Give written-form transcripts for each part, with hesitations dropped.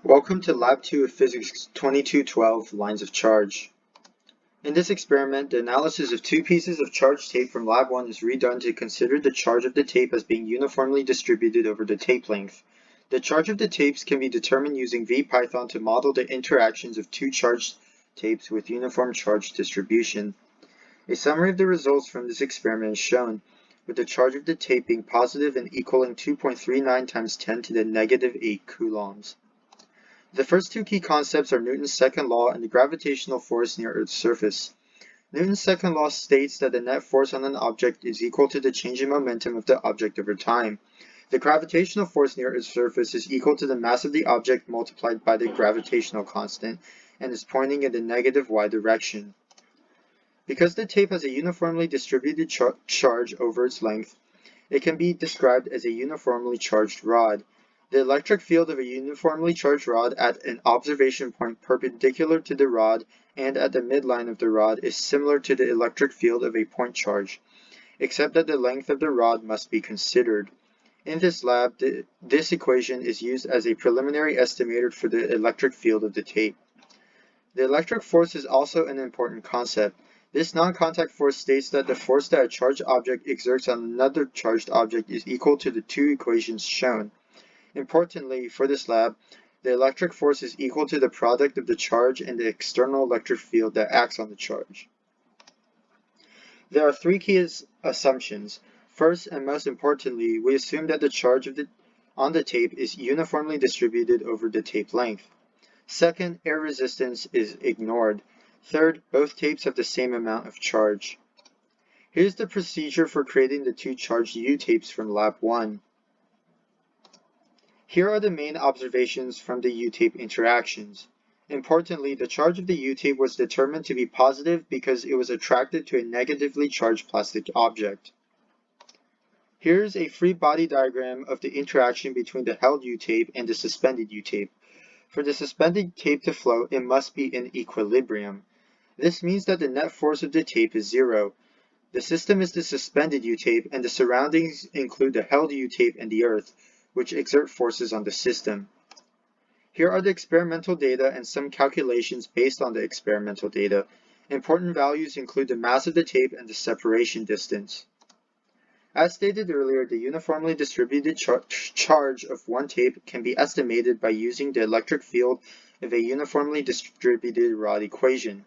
Welcome to Lab 2 of Physics 2212, Lines of Charge. In this experiment, the analysis of two pieces of charged tape from Lab 1 is redone to consider the charge of the tape as being uniformly distributed over the tape length. The charge of the tapes can be determined using VPython to model the interactions of two charged tapes with uniform charge distribution. A summary of the results from this experiment is shown, with the charge of the tape being positive and equaling 2.39 times 10 to the negative 8 coulombs. The first two key concepts are Newton's second law and the gravitational force near Earth's surface. Newton's second law states that the net force on an object is equal to the change in momentum of the object over time. The gravitational force near Earth's surface is equal to the mass of the object multiplied by the gravitational constant and is pointing in the negative y direction. Because the tape has a uniformly distributed charge over its length, it can be described as a uniformly charged rod. The electric field of a uniformly charged rod at an observation point perpendicular to the rod and at the midline of the rod is similar to the electric field of a point charge, except that the length of the rod must be considered. In this lab, this equation is used as a preliminary estimator for the electric field of the tape. The electric force is also an important concept. This non-contact force states that the force that a charged object exerts on another charged object is equal to the two equations shown. Importantly, for this lab, the electric force is equal to the product of the charge and the external electric field that acts on the charge. There are three key assumptions. First, and most importantly, we assume that the charge on the tape is uniformly distributed over the tape length. Second, air resistance is ignored. Third, both tapes have the same amount of charge. Here's the procedure for creating the two charged U-tapes from Lab 1. Here are the main observations from the U-tape interactions. Importantly, the charge of the U-tape was determined to be positive because it was attracted to a negatively charged plastic object. Here's a free body diagram of the interaction between the held U-tape and the suspended U-tape. For the suspended tape to float, it must be in equilibrium. This means that the net force of the tape is zero. The system is the suspended U-tape, and the surroundings include the held U-tape and the Earth, which exert forces on the system. Here are the experimental data and some calculations based on the experimental data. Important values include the mass of the tape and the separation distance. As stated earlier, the uniformly distributed charge of one tape can be estimated by using the electric field of a uniformly distributed rod equation.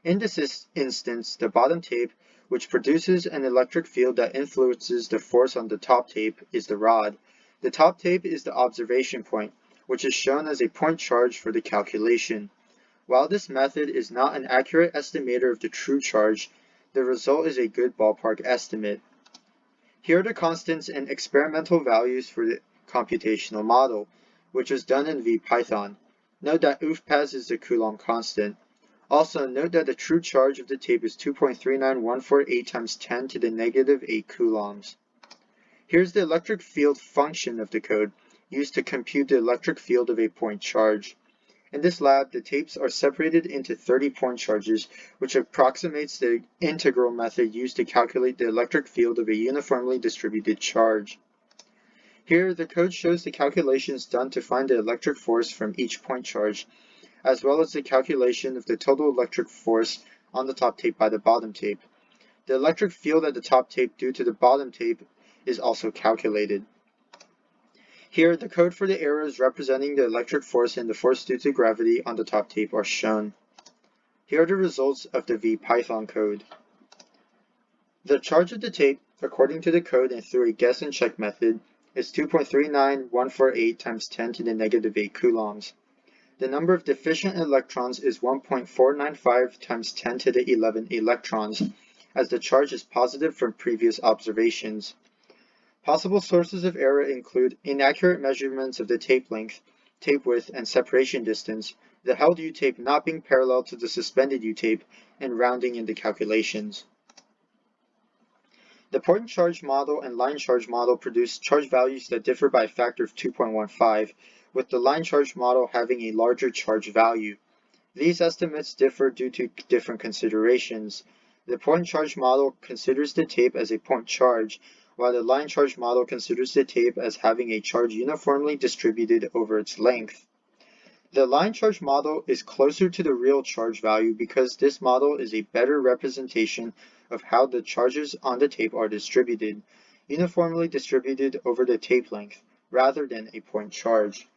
In this instance, the bottom tape, which produces an electric field that influences the force on the top tape, is the rod. The top tape is the observation point, which is shown as a point charge for the calculation. While this method is not an accurate estimator of the true charge, the result is a good ballpark estimate. Here are the constants and experimental values for the computational model, which was done in VPython. Note that PHYS is the Coulomb constant. Also, note that the true charge of the tape is 2.39148 times 10 to the negative 8 coulombs. Here's the electric field function of the code, used to compute the electric field of a point charge. In this lab, the tapes are separated into 30 point charges, which approximates the integral method used to calculate the electric field of a uniformly distributed charge. Here, the code shows the calculations done to find the electric force from each point charge, as well as the calculation of the total electric force on the top tape by the bottom tape. The electric field at the top tape due to the bottom tape is also calculated. Here, the code for the arrows representing the electric force and the force due to gravity on the top tape are shown. Here are the results of the VPython code. The charge of the tape, according to the code and through a guess and check method, is 2.39148 times 10 to the negative 8 coulombs. The number of deficient electrons is 1.495 times 10 to the 11 electrons, as the charge is positive from previous observations. Possible sources of error include inaccurate measurements of the tape length, tape width, and separation distance, the held U-tape not being parallel to the suspended U-tape, and rounding in the calculations. The point charge model and line charge model produce charge values that differ by a factor of 2.15, with the line charge model having a larger charge value. These estimates differ due to different considerations. The point charge model considers the tape as a point charge, while the line charge model considers the tape as having a charge uniformly distributed over its length. The line charge model is closer to the real charge value because this model is a better representation of how the charges on the tape are distributed, uniformly distributed over the tape length, rather than a point charge.